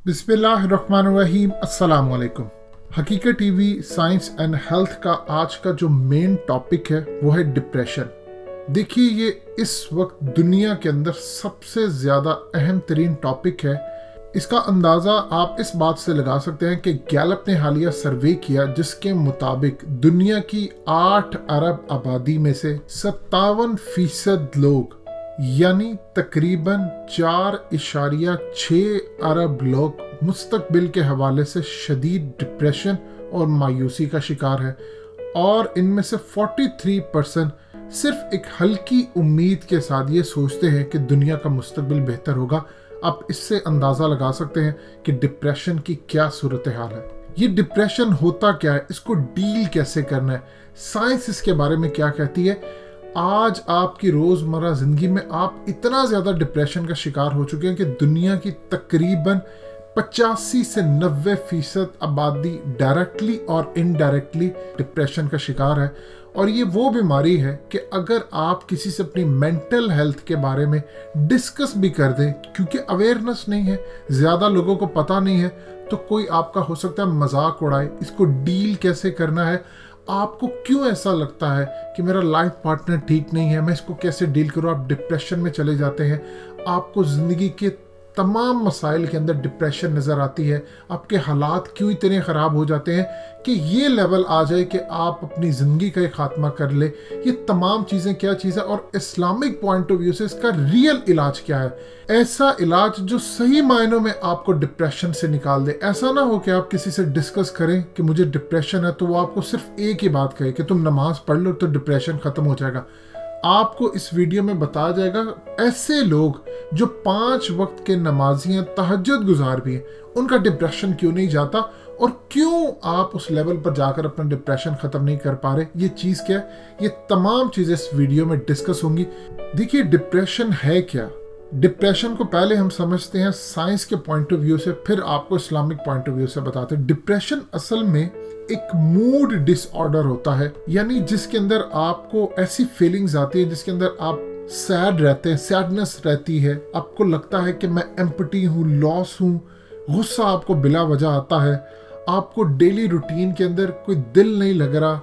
बिस्मिल्लाहिर्रहमानिर्रहीम। अस्सलाम वालेकुम। हकीकत टीवी साइंस एंड हेल्थ का आज का जो मेन टॉपिक है वो है डिप्रेशन। देखिए, ये इस वक्त दुनिया के अंदर सबसे ज़्यादा अहम तरीन टॉपिक है। इसका अंदाज़ा आप इस बात से लगा सकते हैं कि गैलप ने हालिया सर्वे किया जिसके मुताबिक दुनिया की 8 अरब आबादी में से 57% लोग यानी तकरीबन 4.6 अरब लोग मुस्तकबिल के हवाले से शदीद डिप्रेशन और मायूसी का शिकार है, और इनमें से 43% सिर्फ एक हल्की उम्मीद के साथ ये सोचते हैं कि दुनिया का मुस्तकबिल बेहतर होगा। आप इससे अंदाज़ा लगा सकते हैं कि डिप्रेशन की क्या सूरत हाल है। ये डिप्रेशन होता क्या है, इसको डील कैसे करना है, साइंस इसके बारे में क्या कहती है। आज आपकी रोज़मर्रा ज़िंदगी में आप इतना ज़्यादा डिप्रेशन का शिकार हो चुके हैं कि दुनिया की तकरीबन 85 से 90% आबादी डायरेक्टली और इनडायरेक्टली डिप्रेशन का शिकार है। और ये वो बीमारी है कि अगर आप किसी से अपनी मेंटल हेल्थ के बारे में डिस्कस भी कर दें, क्योंकि अवेयरनेस नहीं है, ज़्यादा लोगों को पता नहीं है, तो कोई आपका हो सकता है मजाक उड़ाए। इसको डील कैसे करना है, आपको क्यों ऐसा लगता है कि मेरा लाइफ पार्टनर ठीक नहीं है, मैं इसको कैसे डील करूँ, आप डिप्रेशन में चले जाते हैं। आपको ज़िंदगी के तमाम मसाइल के अंदर डिप्रेशन नज़र आती है। आपके हालात क्यों इतने ख़राब हो जाते हैं कि ये लेवल आ जाए कि आप अपनी ज़िंदगी का खात्मा कर ले। ये तमाम चीज़ें क्या चीज़ है और इस्लामिक पॉइंट ऑफ व्यू से इसका रियल इलाज क्या है। ऐसा इलाज जो सही मायनों में आपको डिप्रेशन से निकाल दे। ऐसा ना हो कि आप किसी से डिस्कस करें कि मुझे डिप्रेशन है तो वो आपको सिर्फ एक ही बात कहे कि तुम नमाज पढ़ लो तो डिप्रेशन ख़त्म हो जाएगा। आपको इस वीडियो में बताया जाएगा ऐसे लोग जो 5 वक्त के नमाजी हैं, तहज्जुद गुजार भी हैं, उनका डिप्रेशन क्यों नहीं जाता और क्यों आप उस लेवल पर जाकर अपना डिप्रेशन ख़त्म नहीं कर पा रहे। ये चीज़ क्या है, ये तमाम चीज़ें इस वीडियो में डिस्कस होंगी। देखिए, डिप्रेशन है क्या। डिप्रेशन को पहले हम समझते हैं साइंस के पॉइंट ऑफ व्यू से, फिर आपको इस्लामिक पॉइंट ऑफ व्यू से बताते हैं। डिप्रेशन असल में एक मूड डिसऑर्डर होता है, यानी जिसके अंदर आपको ऐसी फीलिंग्स आती है जिसके अंदर आप सैड रहते हैं, सैडनेस रहती है, आपको लगता है कि मैं एम्पटी हूँ, लॉस हूँ, गुस्सा आपको बिला वजह आता है, आपको डेली रूटीन के अंदर कोई दिल नहीं लग रहा,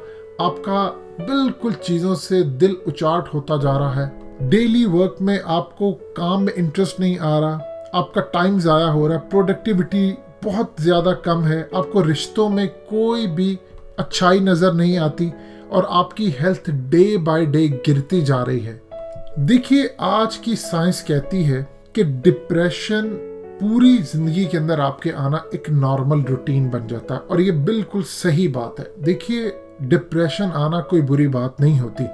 आपका बिल्कुल चीज़ों से दिल उचाट होता जा रहा है, डेली वर्क में आपको काम में इंटरेस्ट नहीं आ रहा, आपका टाइम ज़ाया हो रहा है, प्रोडक्टिविटी बहुत ज़्यादा कम है, आपको रिश्तों में कोई भी अच्छाई नज़र नहीं आती और आपकी हेल्थ डे बाय डे गिरती जा रही है। देखिए, आज की साइंस कहती है कि डिप्रेशन पूरी ज़िंदगी के अंदर आपके आना एक नॉर्मल रूटीन बन जाता है, और ये बिल्कुल सही बात है। देखिए, डिप्रेशन आना कोई बुरी बात नहीं होती,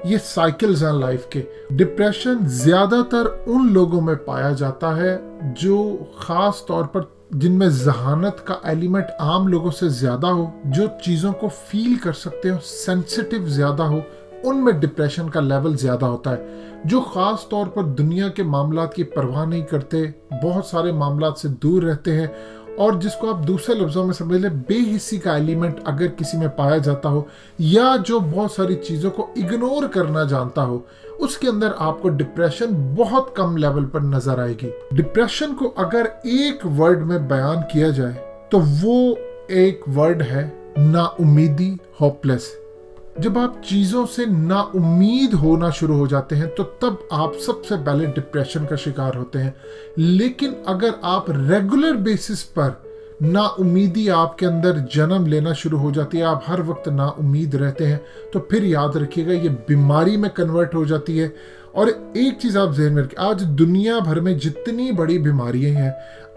ये साइकिल्स हैं लाइफ के। डिप्रेशन ज़्यादातर उन लोगों में पाया जाता है जो ख़ास तौर पर जिनमें जहानत का एलिमेंट आम लोगों से ज़्यादा हो, जो चीज़ों को फील कर सकते हो, सेंसिटिव ज़्यादा हो, उनमें डिप्रेशन का लेवल ज़्यादा होता है। जो ख़ास तौर पर दुनिया के मामलात की परवाह नहीं करते, बहुत सारे मामलात से दूर रहते हैं, और जिसको आप दूसरे लफ्ज़ों में समझ लें बेहिस्सी का एलिमेंट अगर किसी में पाया जाता हो, या जो बहुत सारी चीज़ों को इग्नोर करना जानता हो, उसके अंदर आपको डिप्रेशन बहुत कम लेवल पर नजर आएगी। डिप्रेशन को अगर एक वर्ड में बयान किया जाए तो वो एक वर्ड है नाउमीदी, होपलेस। जब आप चीज़ों से नाउम्मीद होना शुरू हो जाते हैं तो तब आप सबसे पहले डिप्रेशन का शिकार होते हैं। लेकिन अगर आप रेगुलर बेसिस पर नाउम्मीदी आपके अंदर जन्म लेना शुरू हो जाती है, आप हर वक्त नाउम्मीद रहते हैं, तो फिर याद रखिएगा ये बीमारी में कन्वर्ट हो जाती है। और एक चीज़ आप ज़हन में रखिए, आज दुनिया भर में जितनी बड़ी बीमारियां हैं,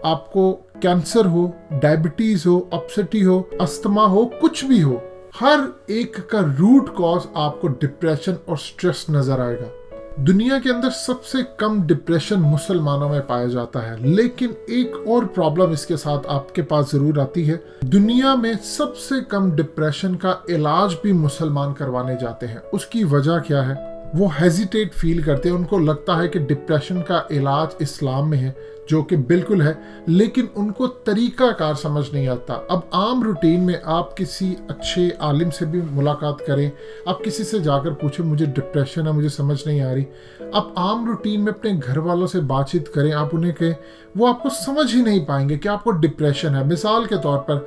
आपको कैंसर हो, डायबिटीज़ हो, ऑब्सेसिटी हो, अस्थमा हो, कुछ भी हो, हर एक का रूट कॉज आपको डिप्रेशन और स्ट्रेस नजर आएगा। दुनिया के अंदर सबसे कम डिप्रेशन मुसलमानों में पाया जाता है, लेकिन एक और प्रॉब्लम इसके साथ आपके पास जरूर आती है। दुनिया में सबसे कम डिप्रेशन का इलाज भी मुसलमान करवाने जाते हैं। उसकी वजह क्या है? وہ ہیزیٹیٹ فیل کرتے ہیں. ان کو لگتا ہے کہ ڈپریشن کا علاج اسلام میں ہے، جو کہ بالکل ہے، لیکن ان کو طریقہ کار سمجھ نہیں آتا. اب عام روٹین میں آپ کسی اچھے عالم سے بھی ملاقات کریں، آپ کسی سے جا کر پوچھیں مجھے ڈپریشن ہے، مجھے سمجھ نہیں آ رہی. آپ عام روٹین میں اپنے گھر والوں سے بات چیت کریں، آپ انہیں کہیں، وہ آپ کو سمجھ ہی نہیں پائیں گے کہ آپ کو ڈپریشن ہے. مثال کے طور پر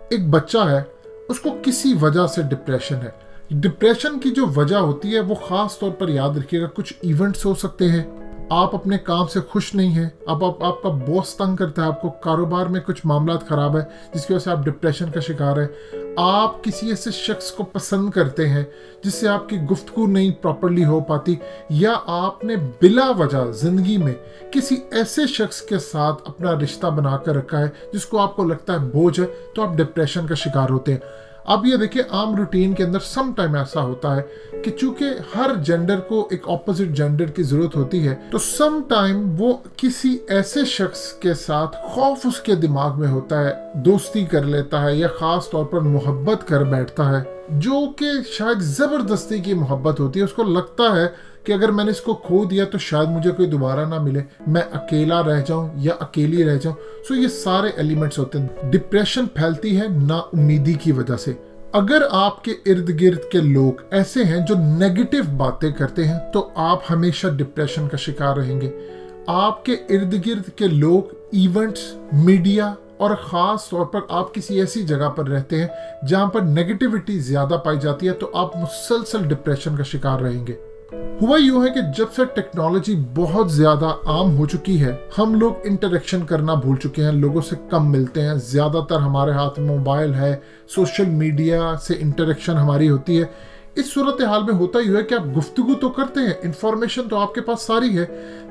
ایک بچہ ہے، اس کو کسی وجہ سے ڈپریشن ہے. ڈپریشن کی جو وجہ ہوتی ہے وہ خاص طور پر یاد رکھیے گا، کچھ ایونٹس ہو سکتے ہیں. آپ اپنے کام سے خوش نہیں ہیں، اب آپ کا باس تنگ کرتا ہے، آپ کو کاروبار میں کچھ معاملات خراب ہے جس کی وجہ سے آپ ڈپریشن کا شکار ہیں. آپ کسی ایسے شخص کو پسند کرتے ہیں جس سے آپ کی گفتگو نہیں پراپرلی ہو پاتی، یا آپ نے بلا وجہ زندگی میں کسی ایسے شخص کے ساتھ اپنا رشتہ بنا کر رکھا ہے جس کو آپ کو لگتا ہے بوجھ ہے، تو آپ ڈپریشن کا شکار ہوتے ہیں. اب یہ دیکھیں عام روٹین کے اندر سم ٹائم ایسا ہوتا ہے کہ چونکہ ہر جینڈر کو ایک اپوزٹ جینڈر کی ضرورت ہوتی ہے، تو سم ٹائم وہ کسی ایسے شخص کے ساتھ خوف اس کے دماغ میں ہوتا ہے، دوستی کر لیتا ہے یا خاص طور پر محبت کر بیٹھتا ہے، جو کہ شاید زبردستی کی محبت ہوتی ہے. اس کو لگتا ہے کہ اگر میں نے اس کو کھو دیا تو شاید مجھے کوئی دوبارہ نہ ملے، میں اکیلا رہ جاؤں یا اکیلی رہ جاؤں. سو یہ سارے ایلیمنٹس ہوتے ہیں. ڈپریشن پھیلتی ہے نا امیدی کی وجہ سے. اگر آپ کے ارد گرد کے لوگ ایسے ہیں جو نیگیٹو باتیں کرتے ہیں تو آپ ہمیشہ ڈپریشن کا شکار رہیں گے. آپ کے ارد گرد کے لوگ، ایونٹس، میڈیا اور خاص طور پر آپ کسی ایسی جگہ پر رہتے ہیں جہاں پر نیگیٹیوٹی زیادہ پائی جاتی ہے تو آپ مسلسل ڈپریشن کا شکار رہیں گے. ہوا یوں ہے کہ جب سے ٹیکنالوجی بہت زیادہ عام ہو چکی ہے، ہم لوگ انٹریکشن کرنا بھول چکے ہیں، لوگوں سے کم ملتے ہیں. زیادہ تر ہمارے ہاتھ میں موبائل ہے، سوشل میڈیا سے انٹریکشن ہماری ہوتی ہے. اس صورتحال میں ہوتا ہی ہے کہ آپ گفتگو تو کرتے ہیں، انفارمیشن تو آپ کے پاس ساری ہے،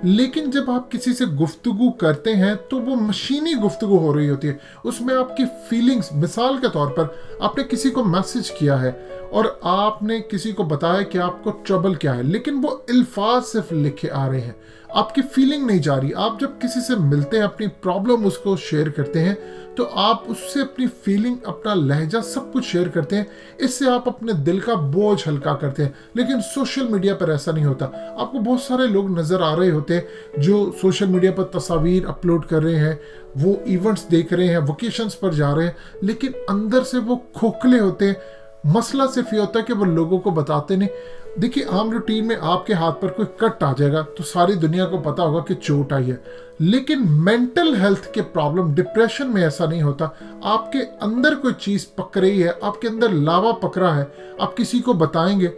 لیکن جب آپ کسی سے گفتگو کرتے ہیں تو وہ مشینی گفتگو ہو رہی ہوتی ہے. اس میں آپ کی فیلنگز، مثال کے طور پر آپ نے کسی کو میسج کیا ہے اور آپ نے کسی کو بتایا کہ آپ کو ٹربل کیا ہے، لیکن وہ الفاظ صرف لکھے آ رہے ہیں، آپ کی فیلنگ نہیں جا رہی. آپ جب کسی سے ملتے ہیں، اپنی پرابلم اس کو شیئر کرتے ہیں، تو آپ اس سے اپنی فیلنگ، اپنا لہجہ، سب کچھ شیئر کرتے ہیں. اس سے آپ اپنے دل کا بوجھ ہلکا کرتے ہیں. لیکن سوشل میڈیا پر ایسا نہیں ہوتا. آپ کو بہت سارے لوگ نظر آ رہے ہوتے ہیں جو سوشل میڈیا پر تصاویر اپلوڈ کر رہے ہیں، وہ ایونٹس دیکھ رہے ہیں، ویکیشنز پر جا رہے ہیں، لیکن اندر سے وہ کھوکھلے ہوتے ہیں. مسئلہ صرف یہ ہوتا ہے کہ وہ لوگوں کو بتاتے نہیں. دیکھیے عام روٹین میں آپ کے ہاتھ پر کوئی کٹ آ جائے گا تو ساری دنیا کو پتا ہوگا کہ چوٹ آئی ہے، لیکن مینٹل ہیلتھ کے پرابلم، ڈپریشن میں ایسا نہیں ہوتا. آپ کے اندر کوئی چیز پک رہی ہے، آپ کے اندر لاوا پک رہا ہے، آپ کسی کو بتائیں گے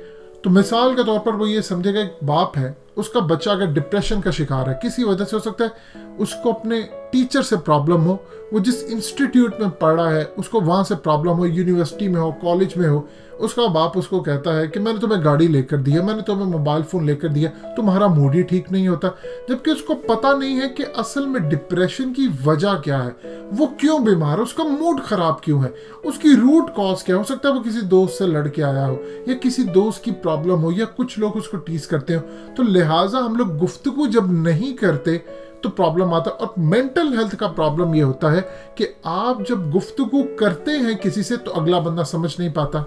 تو مثال کے طور پر وہ یہ سمجھے گا ایک باپ ہے، اس کا بچہ اگر ڈپریشن کا شکار ہے، کسی وجہ سے ہو سکتا ہے اس کو اپنے ٹیچر سے پرابلم ہو، وہ جس انسٹیٹیوٹ میں پڑھ رہا ہے اس کو وہاں سے پرابلم ہو، یونیورسٹی میں ہو، کالج میں ہو، اس کا باپ اس کو کہتا ہے کہ میں نے تمہیں گاڑی لے کر دی ہے، میں نے تمہیں موبائل فون لے کر دیا، تمہارا موڈ ہی ٹھیک نہیں ہوتا. جبکہ اس کو پتہ نہیں ہے کہ اصل میں ڈپریشن کی وجہ کیا ہے، وہ کیوں بیمار ہے، اس کا موڈ خراب کیوں ہے، اس کی روٹ کاز کیا. ہو سکتا ہے وہ کسی دوست سے لڑ کے آیا ہو، یا کسی دوست کی پرابلم ہو، یا کچھ لوگ اس کو ٹیز کرتے ہو. تو لہٰذا ہم لوگ گفتگو جب نہیں کرتے تو پرابلم آتا ہے. اور مینٹل ہیلتھ کا پرابلم یہ ہوتا ہے کہ آپ جب گفتگو کرتے ہیں کسی سے تو اگلا بندہ سمجھ نہیں پاتا،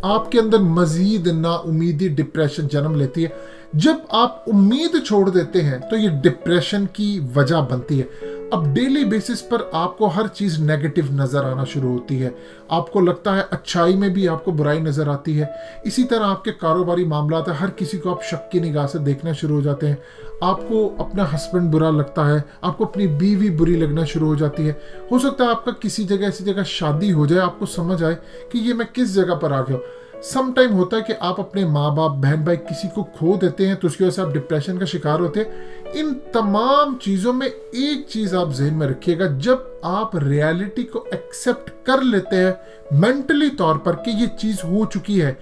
آپ کے اندر مزید نا امیدی، ڈپریشن جنم لیتی ہے. جب آپ امید چھوڑ دیتے ہیں تو یہ ڈپریشن کی وجہ بنتی ہے. اب ڈیلی بیسس پر آپ کو ہر چیز نیگیٹو نظر آنا شروع ہوتی ہے. آپ کو لگتا ہے اچھائی میں بھی آپ کو برائی نظر آتی ہے. اسی طرح آپ کے کاروباری معاملات ہیں، ہر کسی کو آپ شک کی نگاہ سے دیکھنا شروع ہو جاتے ہیں. آپ کو اپنا ہسبینڈ برا لگتا ہے، آپ کو اپنی بیوی بری لگنا شروع ہو جاتی ہے. ہو سکتا ہے آپ کا کسی جگہ ایسی جگہ شادی ہو جائے، آپ کو سمجھ آئے کہ یہ میں کس جگہ پر آ گیا ہوں. سم ٹائم ہوتا ہے کہ آپ اپنے ماں باپ، بہن بھائی، کسی کو کھو دیتے ہیں تو اس کی وجہ سے آپ ڈپریشن کا شکار ہوتے ہیں. ان تمام چیزوں میں ایک چیز آپ ذہن میں رکھیے گا، جب آپ ریالٹی کو ایکسیپٹ کر لیتے ہیں مینٹلی طور پر کہ یہ چیز ہو چکی ہے.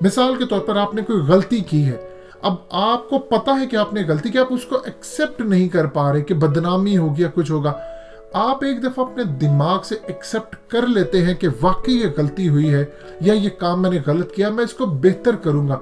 مثال کے طور پر آپ نے کوئی غلطی کی ہے، اب آپ کو پتا ہے کہ آپ نے غلطی کی، آپ اس کو ایکسیپٹ نہیں کر پا رہے کہ بدنامی ہوگی یا کچھ ہوگا. آپ ایک دفعہ اپنے دماغ سے ایکسیپٹ کر لیتے ہیں کہ واقعی یہ غلطی ہوئی ہے یا یہ کام میں نے غلط کیا، میں اس کو بہتر کروں گا.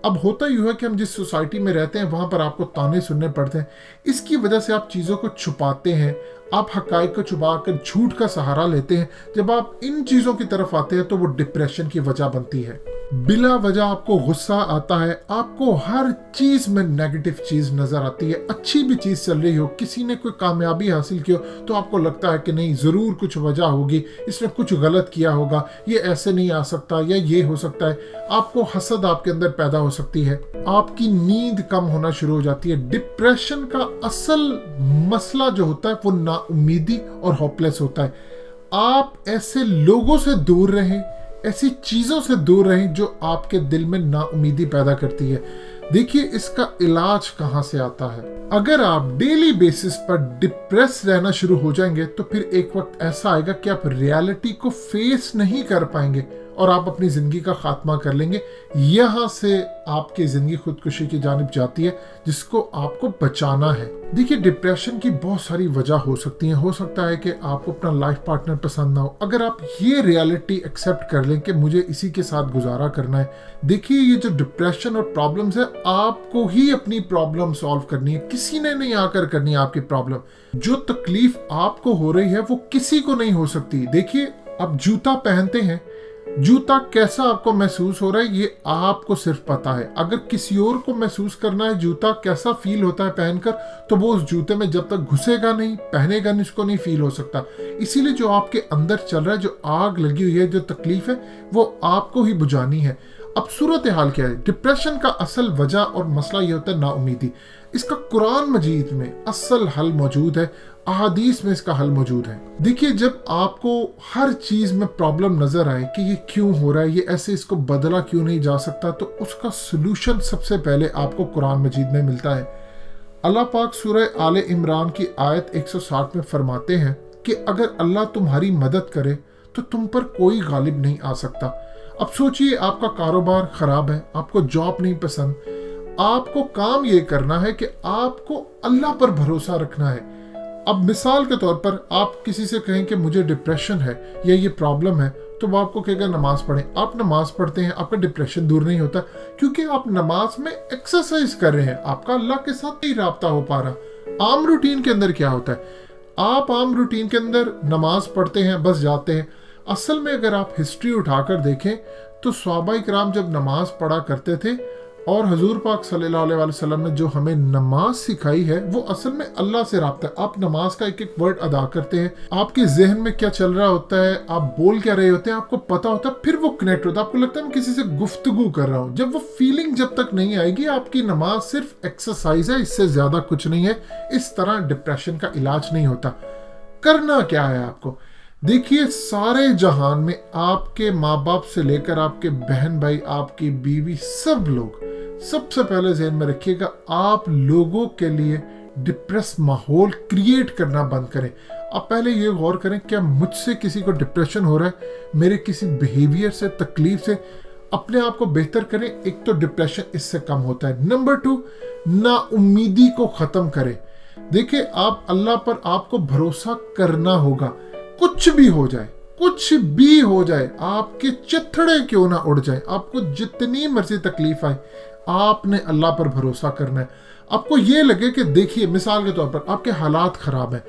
اب ہوتا ہی ہے کہ ہم جس سوسائٹی میں رہتے ہیں وہاں پر آپ کو تانے سننے پڑتے ہیں. اس کی وجہ سے آپ چیزوں کو چھپاتے ہیں، آپ حقائق کو چھپا کر جھوٹ کا سہارا لیتے ہیں. جب آپ ان چیزوں کی طرف آتے ہیں تو وہ ڈپریشن کی وجہ بنتی ہے. बिला वजह आपको गुस्सा आता है, आपको हर चीज में नेगेटिव चीज नजर आती है। अच्छी भी चीज चल रही हो, किसी ने कोई कामयाबी हासिल की हो तो आपको लगता है कि नहीं जरूर कुछ वजह होगी, इसने कुछ गलत किया होगा, ये ऐसे नहीं आ सकता या ये हो सकता है। आपको हसद आपके अंदर पैदा हो सकती है, आपकी नींद कम होना शुरू हो जाती है। डिप्रेशन का असल मसला जो होता है वो नाउमीदी और होपलेस होता है। आप ऐसे लोगों से दूर रहें, ऐसी चीजों से दूर रहें जो आपके दिल में नाउमीदी पैदा करती है। देखिए इसका इलाज कहां से आता है। अगर आप डेली बेसिस पर डिप्रेस रहना शुरू हो जाएंगे तो फिर एक वक्त ऐसा आएगा कि आप रियलिटी को फेस नहीं कर पाएंगे और आप अपनी जिंदगी का खात्मा कर लेंगे। यहां से आपकी जिंदगी खुदकुशी की जानिब जाती है, जिसको आपको बचाना है। देखिए डिप्रेशन की बहुत सारी वजह हो सकती हैं। हो सकता है कि आपको अपना लाइफ पार्टनर पसंद ना हो। अगर आप ये रियलिटी एक्सेप्ट कर लें कि मुझे इसी के साथ गुजारा करना है, देखिए ये जो डिप्रेशन और प्रॉब्लम्स है, आपको ही अपनी प्रॉब्लम सॉल्व करनी है, किसी ने नहीं आकर करनी है आपकी प्रॉब्लम। जो तकलीफ आपको हो रही है वो किसी को नहीं हो सकती। देखिए आप जूता पहनते हैं, जूता कैसा आपको महसूस हो रहा है ये आपको सिर्फ पता है। अगर किसी और को महसूस करना है जूता कैसा फील होता है पहनकर, तो वो उस जूते में जब तक घुसेगा नहीं, पहनेगा नहीं, उसको नहीं फील हो सकता। इसीलिए जो आपके अंदर चल रहा है, जो आग लगी हुई है, जो तकलीफ है, वो आपको ही बुझानी है। अब सूरत हाल क्या है? डिप्रेशन का असल वजह और मसला ये होता है नाउमीदी। इसका कुरान मजीद में असल हल मौजूद है, अहादीस में इसका हल मौजूद है। देखिए जब आपको हर चीज में प्रॉब्लम नजर आए कि ये क्यों हो रहा है, ये ऐसे इसको बदला क्यों नहीं जा सकता, तो उसका सलूशन सबसे पहले आपको कुरान मजीद में मिलता है। अल्लाह पाक सूरह आले इमरान की आयत 160 में फरमाते हैं कि अगर अल्लाह तुम्हारी मदद करे तो तुम पर कोई गालिब नहीं आ सकता। अब सोचिए आपका कारोबार खराब है, आपको जॉब नहीं पसंद, आपको काम ये करना है कि आपको अल्लाह पर भरोसा रखना है। अब मिसाल के तौर पर आप किसी से कहें कि मुझे डिप्रेशन है या ये प्रॉब्लम है, तो वो आपको कहेगा नमाज पढ़ें। आप नमाज पढ़ते हैं, आपका डिप्रेशन दूर नहीं होता, क्योंकि आप नमाज में एक्सरसाइज कर रहे हैं, आपका अल्लाह के साथ नहीं राब्ता हो पा रहा। आम रूटीन के अंदर क्या होता है, आप आम रूटीन के अंदर नमाज पढ़ते हैं, बस जाते हैं। असल में अगर आप हिस्ट्री उठाकर देखें तो सहाबाए किराम जब नमाज पढ़ा करते थे और हुजूर पाक सल्लल्लाहु अलैहि वसल्लम ने जो हमें नमाज सिखाई है वो असल में अल्लाह से राब्ता है। आप नमाज का एक एक वर्ड अदा करते हैं, आपके जहन में क्या चल रहा होता है, आप बोल क्या रहे होते हैं, आपको पता होता है, फिर वो कनेक्ट होता है। आपको लगता है मैं किसी से गुफ्तगू कर रहा हूँ। जब वो फीलिंग जब तक नहीं आएगी, आपकी नमाज सिर्फ एक्सरसाइज है, इससे ज्यादा कुछ नहीं है। इस तरह डिप्रेशन का इलाज नहीं होता। करना क्या है आपको? देखिए सारे जहान में आपके माँ बाप से लेकर आपके बहन भाई, आपकी बीवी, सब लोग सबसे पहले ज़हन में रखिएगा, आप लोगों के लिए डिप्रेस माहौल क्रिएट करना बंद करें। आप पहले ये गौर करें क्या मुझसे किसी को डिप्रेशन हो रहा है, मेरे किसी बिहेवियर से, तकलीफ से। अपने आप को बेहतर करें, एक तो डिप्रेशन इससे कम होता है। नंबर 2, नाउम्मीदी को ख़त्म करें। देखिए आप अल्लाह पर आपको भरोसा करना होगा। कुछ भी हो जाए, कुछ भी हो जाए, आपके चिथड़े क्यों ना उड़ जाए, आपको जितनी मर्जी तकलीफ आए, आपने अल्लाह पर भरोसा करना है। आपको ये लगे कि देखिए मिसाल के तौर पर आपके हालात खराब हैं,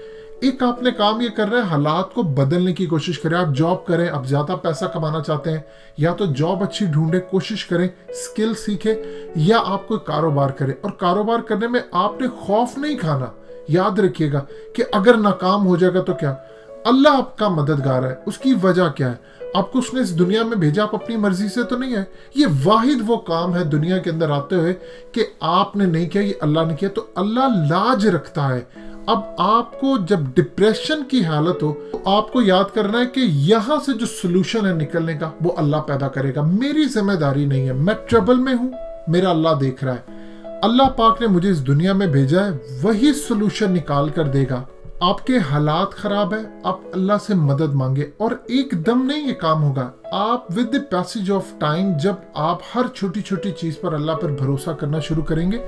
एक आपने काम ये कर रहे हैं, हालात को बदलने की कोशिश करें। आप जॉब करें, आप ज्यादा पैसा कमाना चाहते हैं, या तो जॉब अच्छी ढूंढे, कोशिश करें, स्किल सीखें, या आप कोई कारोबार करें। और कारोबार करने में आपने खौफ नहीं खाना। याद रखिएगा कि अगर नाकाम हो जाएगा तो क्या, अल्लाह आपका मददगार है। उसकी वजह क्या है? आपको उसने इस दुनिया में भेजा, आप अपनी मर्जी से तो नहीं है। ये वाहिद वो काम है दुनिया के अंदर आते हुए कि आपने नहीं किया, ये अल्लाह ने किया, तो अल्लाह लाज रखता है। अब आपको जब डिप्रेशन की हालत हो तो आपको याद करना है कि यहां से जो सोल्यूशन है निकलने का, वो अल्लाह पैदा करेगा। मेरी जिम्मेदारी नहीं है, मैं ट्रबल में हूं, मेरा अल्लाह देख रहा है। अल्लाह पाक ने मुझे इस दुनिया में भेजा है, वही सोल्यूशन निकाल कर देगा। आपके हालात खराब है, आप अल्लाह से मदद मांगे, और एकदम नहीं ये काम होगा। आप with the passage of time, जब आप हर छोटी छोटी चीज पर अल्लाह पर भरोसा करना शुरू करेंगे,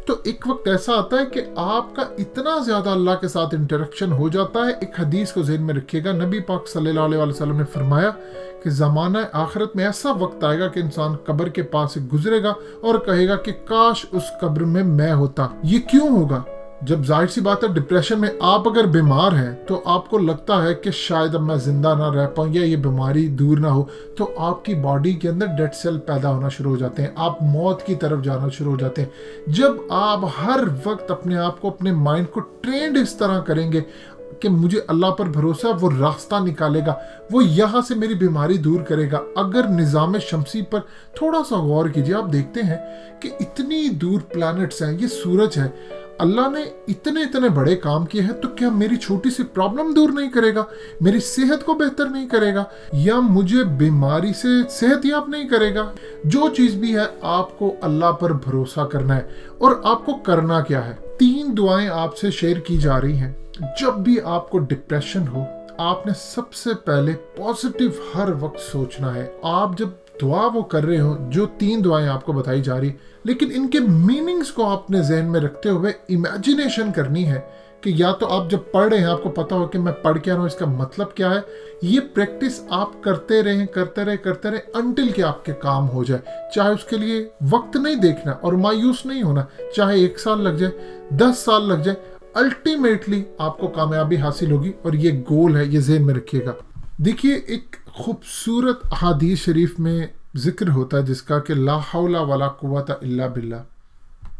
तो एक वक्त ऐसा आता है कि आपका इतना ज्यादा अल्लाह के साथ इंटरेक्शन हो जाता है। एक हदीस को ज़हन में रखिएगा, नबी पाक सल्लल्लाहु अलैहि वसल्लम ने फरमाया कि ज़माना आखिरत में ऐसा वक्त आएगा कि इंसान कब्र के पास से गुजरेगा और कहेगा कि काश उस कब्र में मैं होता। ये क्यों होगा? जब जाहिर सी बात है डिप्रेशन में आप अगर बीमार हैं तो आपको लगता है कि शायद अब मैं जिंदा ना रह पाऊँ या ये बीमारी दूर ना हो, तो आपकी बॉडी के अंदर डेड सेल पैदा होना शुरू हो जाते हैं, आप मौत की तरफ जाना शुरू हो जाते हैं। जब आप हर वक्त अपने आप को, अपने माइंड को ट्रेंड इस तरह करेंगे कि मुझे अल्लाह पर भरोसा, वो रास्ता निकालेगा, वो यहाँ से मेरी बीमारी दूर करेगा। अगर निज़ाम शमसी पर थोड़ा सा गौर कीजिए, आप देखते हैं कि इतनी दूर प्लैनेट्स हैं, ये सूरज है, अल्लाह ने इतने इतने बड़े काम किए हैं, तो क्या मेरी छोटी सी प्रॉब्लम दूर नहीं करेगा, मेरी सेहत को बेहतर नहीं करेगा, या मुझे बीमारी से सेहतयाब नहीं करेगा? जो चीज़ भी है, आपको अल्लाह पर भरोसा करना है। और आपको करना क्या है? 3 दुआएं आपसे शेयर की जा रही हैं। जब भी आपको डिप्रेशन हो, आपने सबसे पहले पॉजिटिव हर वक्त सोचना है। आप जब दुआ वो कर रहे हो, जो 3 दुआएं आपको बताई जा रही, लेकिन इनके मीनिंग्स को आपने जहन में रखते हुए इमेजिनेशन करनी है कि या तो आप जब पढ़ रहे हैं आपको पता हो कि मैं पढ़ क्या रहा हूँ, इसका मतलब क्या है। ये प्रैक्टिस आप करते रहे अंटिल कि आपके काम हो जाए। चाहे उसके लिए वक्त नहीं देखना और मायूस नहीं होना, चाहे 1 साल लग जाए, 10 साल लग जाए, अल्टीमेटली आपको कामयाबी हासिल होगी। और ये गोल है, ये ज़हन में रखिएगा। देखिए, एक खूबसूरत हदीस शरीफ में जिक्र होता है जिसका कि ला हौला वला कुव्वता इल्ला बिल्लाह।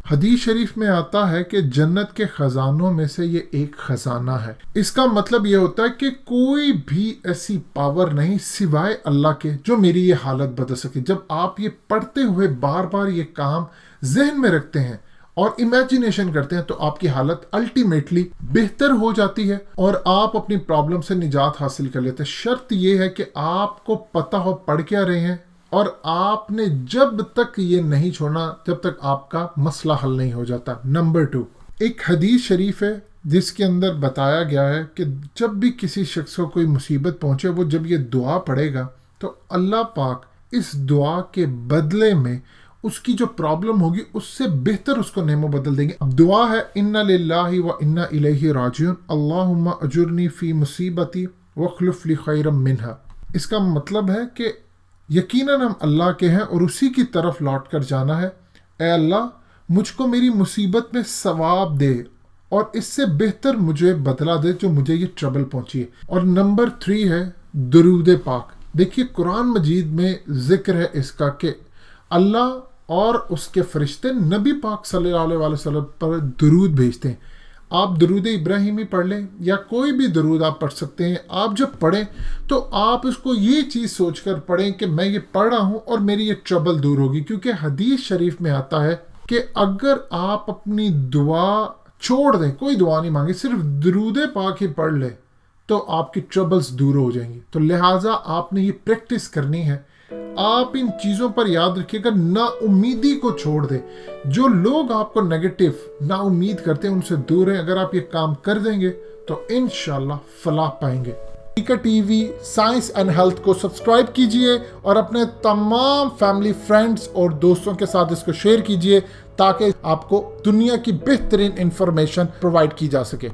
हदीस शरीफ में आता है कि जन्नत के खजानों में से ये एक खजाना है। इसका मतलब ये होता है कि कोई भी ऐसी पावर नहीं सिवाय अल्लाह के जो मेरी ये हालत बदल सके। जब आप ये पढ़ते हुए बार बार ये काम जहन में रखते हैं और इमेजिनेशन करते हैं, तो आपकी हालत अल्टीमेटली बेहतर हो जाती है और आप अपनी प्रॉब्लम से निजात हासिल कर लेते हैं। शर्त ये है कि आपको पता हो पढ़ क्या रहे हैं, और आपने जब तक ये नहीं छोड़ना जब तक आपका मसला हल नहीं हो जाता। नंबर 2, एक हदीस शरीफ है जिसके अंदर बताया गया है कि जब भी किसी शख्स को कोई मुसीबत पहुंचे, वो जब ये दुआ पढ़ेगा तो अल्लाह पाक इस दुआ के बदले में उसकी जो प्रॉब्लम होगी उससे बेहतर उसको नेमो बदल देंगे। अब दुआ है इन्ना लिल्लाहि व इन्ना इलैहि राजिऊन अल्लाहुम्मा अजुरनी फी मुसीबती वख्लुफ ली खैरम मिन्हा। इसका मतलब है कि यकीनन हम अल्लाह के हैं और उसी की तरफ लौट कर जाना है। ए अल्लाह, मुझको मेरी मुसीबत में सवाब दे और इससे बेहतर मुझे बदला दे जो मुझे ये ट्रबल पहुंची है। और नंबर 3 है दुरूद पाक। देखिए, कुरान मजीद में जिक्र है इसका कि अल्लाह और उसके फरिश्ते नबी पाक सल्लल्लाहु अलैहि वसल्लम पर दुरूद भेजते हैं। आप दुरूद इब्राहिमी पढ़ लें या कोई भी दुरूद आप पढ़ सकते हैं। आप जब पढ़ें तो आप इसको ये चीज़ सोचकर पढ़ें कि मैं ये पढ़ रहा हूँ और मेरी ये ट्रबल दूर होगी, क्योंकि हदीस शरीफ में आता है कि अगर आप अपनी दुआ छोड़ दें, कोई दुआ नहीं मांगे, सिर्फ दुरूद पाक ही पढ़ लें, तो आपकी ट्रबल्स दूर हो जाएंगी। तो लिहाजा आपने ये प्रैक्टिस करनी है। आप इन चीज़ों पर याद रखिएगा, ना उम्मीदी को छोड़ दें। जो लोग आपको नेगेटिव ना उम्मीद करते हैं उनसे दूर हैं। अगर आप ये काम कर देंगे तो इंशाल्लाह फलाह पाएंगे। हकीकत टीवी साइंस एंड हेल्थ को सब्सक्राइब कीजिए और अपने तमाम फैमिली, फ्रेंड्स और दोस्तों के साथ इसको शेयर कीजिए ताकि आपको दुनिया की बेहतरीन इंफॉर्मेशन प्रोवाइड की जा सके।